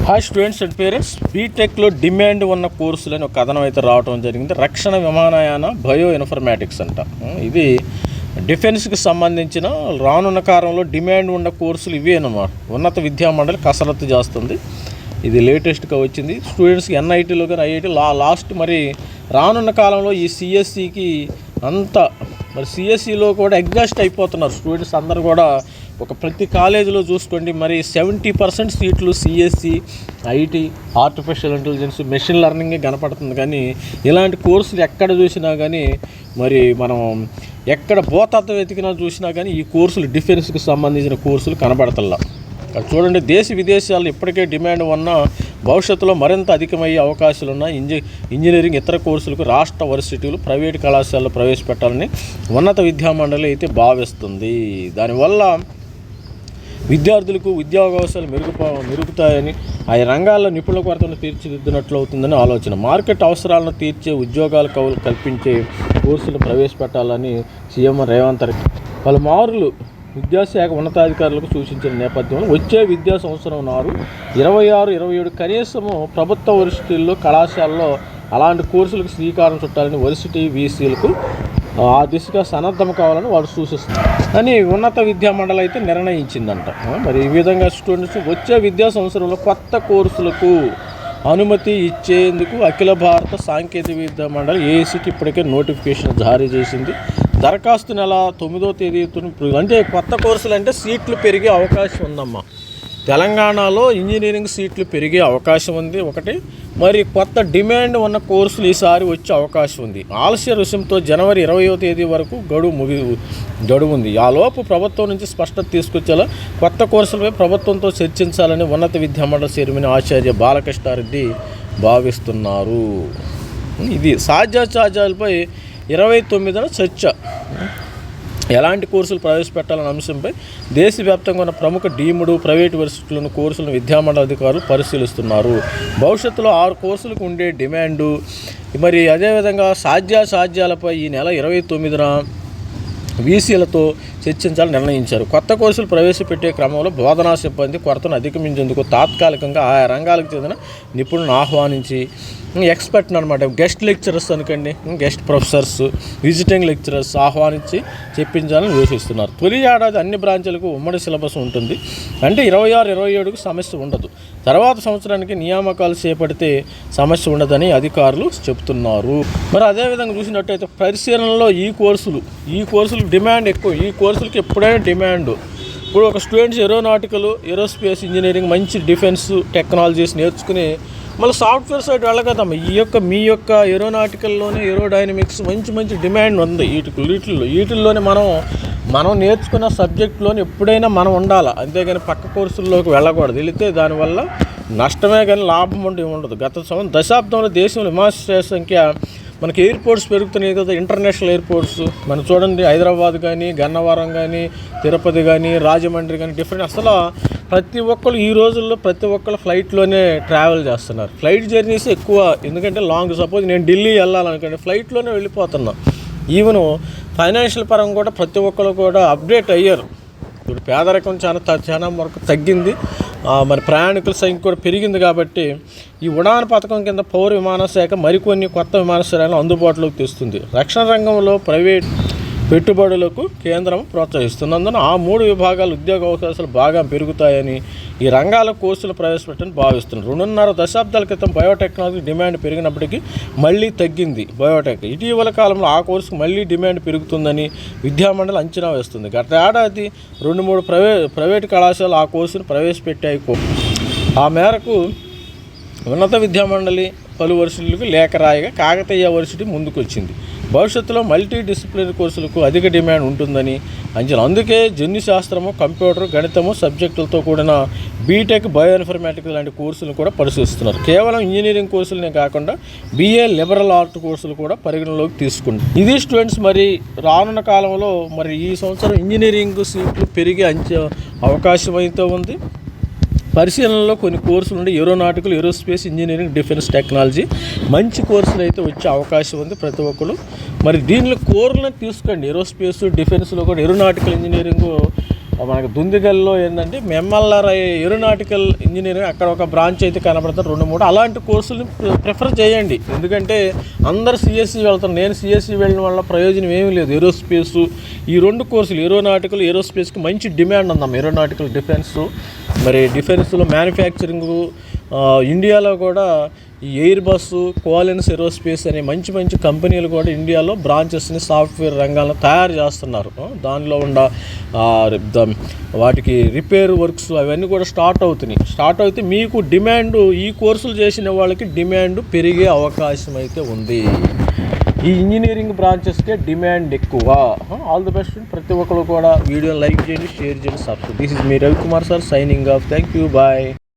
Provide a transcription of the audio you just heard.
Hi students and parents, బీటెక్లో demand ఉన్న కోర్సులు అని ఒక కథనం అయితే రావడం జరిగింది. రక్షణ విమానయాన బయో ఇన్ఫర్మేటిక్స్ అంట. ఇది డిఫెన్స్కి సంబంధించిన రానున్న కాలంలో డిమాండ్ ఉన్న కోర్సులు ఇవే అన్నమాట. ఉన్నత విద్యామండలి కసరత్తు చేస్తుంది. ఇది లేటెస్ట్గా వచ్చింది. స్టూడెంట్స్కి ఎన్ఐటీలో కానీ ఐఐటీ లాస్ట్ మరి రానున్న కాలంలో ఈ సిఎస్సికి అంతా మరి సిఎస్సిలో కూడా ఎగ్జాస్ట్ అయిపోతున్నారు స్టూడెంట్స్ అందరూ కూడా. ఒక ప్రతి కాలేజీలో చూసుకోండి మరి 70% సీట్లు CSE, IT, artificial intelligence, machine లెర్నింగే కనపడుతుంది. కానీ ఇలాంటి కోర్సులు ఎక్కడ చూసినా కానీ మరి మనం ఎక్కడ భూతత్వం వెతికినా చూసినా కానీ ఈ కోర్సులు డిఫెన్స్కి సంబంధించిన కోర్సులు కనబడతల్లా. చూడండి, దేశ విదేశాల్లో ఇప్పటికే డిమాండ్ ఉన్న భవిష్యత్తులో మరింత అధికమయ్యే అవకాశాలు ఉన్న ఇంజనీరింగ్ ఇతర కోర్సులకు రాష్ట్ర వర్సిటీలు, ప్రైవేటు కళాశాలలో ప్రవేశపెట్టాలని ఉన్నత విద్యామండలి అయితే భావిస్తుంది. దానివల్ల విద్యార్థులకు ఉద్యోగావకాశాలు మెరుగుతాయని, ఆయా రంగాల్లో నిపుణుల కొరతను తీర్చిదిద్దినట్లు అవుతుందని ఆలోచన. మార్కెట్ అవసరాలను తీర్చే ఉద్యోగాలు కల్పించే కోర్సులు ప్రవేశపెట్టాలని సీఎం రేవంత్ రెడ్డి పలుమార్లు విద్యాశాఖ ఉన్నతాధికారులకు సూచించిన నేపథ్యంలో వచ్చే విద్యా సంవత్సరం నాడు 26-27 కనీసము ప్రభుత్వ వర్సిటీల్లో, కళాశాలలో అలాంటి కోర్సులకు శ్రీకారం చుట్టాలని వర్సిటీ వీసీలకు ఆ దిశగా సన్నద్ధం కావాలని వారు సూచిస్తున్నారు అని ఉన్నత విద్యామండలి అయితే నిర్ణయించిందంట. మరి ఈ విధంగా స్టూడెంట్స్ వచ్చే విద్యా సంవత్సరంలో కొత్త కోర్సులకు అనుమతి ఇచ్చేందుకు అఖిల భారత సాంకేతిక విద్యా మండలి ఏఐసికి ఇప్పటికే నోటిఫికేషన్ జారీ చేసింది. దరఖాస్తు నెల 9వ తేదీతో అంటే కొత్త కోర్సులు అంటే సీట్లు పెరిగే అవకాశం ఉందమ్మా. తెలంగాణలో ఇంజనీరింగ్ సీట్లు పెరిగే అవకాశం ఉంది ఒకటి. మరి కొత్త డిమాండ్ ఉన్న కోర్సులు ఈసారి వచ్చే అవకాశం ఉంది. ఆలస్య రుసుంతో జనవరి 20వ తేదీ వరకు గడువు ఉంది. ఆ లోపు ప్రభుత్వం నుంచి స్పష్టత తీసుకొచ్చేలా కొత్త కోర్సులపై ప్రభుత్వంతో చర్చించాలని ఉన్నత విద్యామండలి చైర్మన్ ఆచార్య బాలకృష్ణారెడ్డి భావిస్తున్నారు. ఇది సాధ్యాసాధ్యాలపై 29న చర్చ. ఎలాంటి కోర్సులు ప్రవేశపెట్టాలన్న అంశంపై దేశవ్యాప్తంగా ఉన్న ప్రముఖ డీమ్డ్ ప్రైవేటు వర్సిటీలను కోర్సులను విద్యామండలి అధికారులు పరిశీలిస్తున్నారు. భవిష్యత్తులో 6 కోర్సులకు ఉండే డిమాండు మరి అదేవిధంగా సాధ్యాసాధ్యాలపై ఈ నెల 29న వీసీలతో చర్చించాలని నిర్ణయించారు. కొత్త కోర్సులు ప్రవేశపెట్టే క్రమంలో బోధనా సిబ్బంది కొరతను అధిగమించేందుకు తాత్కాలికంగా ఆయా రంగాలకు చెందిన నిపుణులను ఆహ్వానించి ఎక్స్పర్ట్ని అనమాట, గెస్ట్ లెక్చరర్స్ అనుకోండి, గెస్ట్ ప్రొఫెసర్స్, విజిటింగ్ లెక్చరర్స్ ఆహ్వానించి చెప్పించాలని యోచిస్తున్నారు. తొలి ఏడాది అన్ని బ్రాంచ్లకు ఉమ్మడి సిలబస్ ఉంటుంది. అంటే 26-27కు సమస్య ఉండదు. తర్వాత సంవత్సరానికి నియామకాలు చేపడితే సమస్య ఉండదని అధికారులు చెబుతున్నారు. మరి అదేవిధంగా చూసినట్టయితే పరిశీలనలో ఈ కోర్సులకు డిమాండ్ ఎక్కువ. ఈ కోర్సులకి ఎప్పుడైనా డిమాండ్. ఇప్పుడు ఒక స్టూడెంట్స్ ఏరోనాటికల్, ఏరోస్పేస్ ఇంజనీరింగ్ మంచి డిఫెన్స్ టెక్నాలజీస్ నేర్చుకుని మళ్ళీ సాఫ్ట్వేర్ సైడ్ వెళ్ళగదాం. మీ యొక్క ఏరోనాటికల్లోనే ఏరోడైనమిక్స్ మంచి డిమాండ్ ఉంది. వీటిల్లోనే మనం నేర్చుకున్న సబ్జెక్టులోనే ఎప్పుడైనా మనం ఉండాలి. అంతేగాని పక్క కోర్సుల్లోకి వెళ్ళకూడదు. వెళితే దానివల్ల నష్టమే కానీ లాభం ఉండదు. గత దశాబ్దంలో దేశంలో విమానాశ్రయ సంఖ్య మనకి ఎయిర్పోర్ట్స్ పెరుగుతున్నాయి కదా, ఇంటర్నేషనల్ ఎయిర్పోర్ట్స్. మనం చూడండి, హైదరాబాద్ కానీ, గన్నవరం కానీ, తిరుపతి కానీ, రాజమండ్రి కానీ డిఫరెంట్. అసలు ప్రతి ఒక్కరు ఈ రోజుల్లో ఫ్లైట్లోనే ట్రావెల్ చేస్తున్నారు. ఫ్లైట్ జర్నీస్ ఎక్కువ. ఎందుకంటే లాంగ్, సపోజ్ నేను ఢిల్లీ వెళ్ళాలనుకోండి ఫ్లైట్లోనే వెళ్ళిపోతున్నా. ఈవెన్ ఫైనాన్షియల్ పరంగా కూడా ప్రతి ఒక్కరు కూడా అప్డేట్ అయ్యారు. ఇప్పుడు పేదరికం చాలా వరకు తగ్గింది. మరి ప్రయాణికుల సంఖ్య కూడా పెరిగింది. కాబట్టి ఈ ఉడాన్ పథకం కింద పౌర విమానశాఖ మరికొన్ని కొత్త విమానాశ్రయాలను అందుబాటులోకి తెస్తుంది. రక్షణ రంగంలో ప్రైవేట్ పెట్టుబడులకు కేంద్రం ప్రోత్సహిస్తున్నందున ఆ 3 విభాగాల ఉద్యోగ అవకాశాలు బాగా పెరుగుతాయని ఈ రంగాల కోర్సులు ప్రవేశపెట్టని భావిస్తున్నారు. 2.5 దశాబ్దాల క్రితం బయోటెక్నాలజీ డిమాండ్ పెరిగినప్పటికీ మళ్ళీ తగ్గింది బయోటెక్. ఇటీవల కాలంలో ఆ కోర్సుకు మళ్ళీ డిమాండ్ పెరుగుతుందని విద్యామండలి అంచనా వేస్తుంది. గత ఏడాది 2-3 ప్రైవేటు కళాశాలలు ఆ కోర్సును ప్రవేశపెట్టాయి. ఆ మేరకు ఉన్నత విద్యామండలి పలు వర్సిటీలకు లేఖ రాయగా కాకతీయ వర్సిటీ ముందుకు వచ్చింది. భవిష్యత్తులో మల్టీ డిసిప్లినరీ కోర్సులకు అధిక డిమాండ్ ఉంటుందని అంచనా. అందుకే జన్యుశాస్త్రము, కంప్యూటర్, గణితము సబ్జెక్టులతో కూడిన బీటెక్, బయో ఇన్ఫర్మేటిక్స్ లాంటి కోర్సులను కూడా పరిశీలిస్తున్నారు. కేవలం ఇంజనీరింగ్ కోర్సులనే కాకుండా BA లిబరల్ ఆర్ట్ కోర్సులు కూడా పరిగణలోకి తీసుకుంటారు. ఇది స్టూడెంట్స్ మరి రానున్న కాలంలో మరి ఈ సంవత్సరం ఇంజనీరింగ్ సీట్లు పెరిగే అవకాశం అయితే ఉంది. పరిశీలనలో కొన్ని కోర్సులు ఉండి aeronautical, aerospace engineering, defence technology మంచి కోర్సులు అయితే వచ్చే అవకాశం ఉంది ప్రతి ఒక్కరు. మరి దీనిలో కోర్సులను తీసుకోండి. ఏరోస్పేస్, డిఫెన్స్లో కూడా ఏరోనాటికల్ ఇంజనీరింగ్ మనకు దుందిగల్లో ఏంటంటే ఎంఎల్ఆర్ ఏరోనాటికల్ ఇంజనీరింగ్ అక్కడ ఒక బ్రాంచ్ అయితే కనబడుతుంది 2-3 అలాంటి కోర్సులు ప్రిఫర్ చేయండి. ఎందుకంటే అందరు సిఎస్సి వెళ్తారు. నేను సిఎస్సి వెళ్ళిన వల్ల ప్రయోజనం ఏమీ లేదు. ఏరోస్పేస్ ఈ 2 కోర్సులు ఏరోనాటికల్ ఏరోస్పేస్కి మంచి డిమాండ్ ఉందమ్మా. ఏరోనాటికల్ డిఫెన్స్, మరి డిఫెన్స్లో మ్యానుఫ్యాక్చరింగ్ ఇండియాలో కూడా ఈ ఎయిర్ బస్సు, కోలిన్స్ ఏరోస్పేస్ అనే మంచి మంచి కంపెనీలు కూడా ఇండియాలో బ్రాంచెస్ని సాఫ్ట్వేర్ రంగాల్లో తయారు చేస్తున్నారు. దానిలో ఉన్న వాటికి రిపేర్ వర్క్స్ అవన్నీ కూడా స్టార్ట్ అవుతాయి. మీకు డిమాండ్ ఈ కోర్సులు చేసిన వాళ్ళకి డిమాండ్ పెరిగే అవకాశం అయితే ఉంది. ఈ ఇంజనీరింగ్ బ్రాంచెస్కే డిమాండ్ ఎక్కువ. All the best. ప్రతి ఒక్కరు కూడా వీడియోని లైక్ చేయండి, షేర్ చేయండి, subscribe. This is me Ravikumar sir signing off. Thank you. Bye.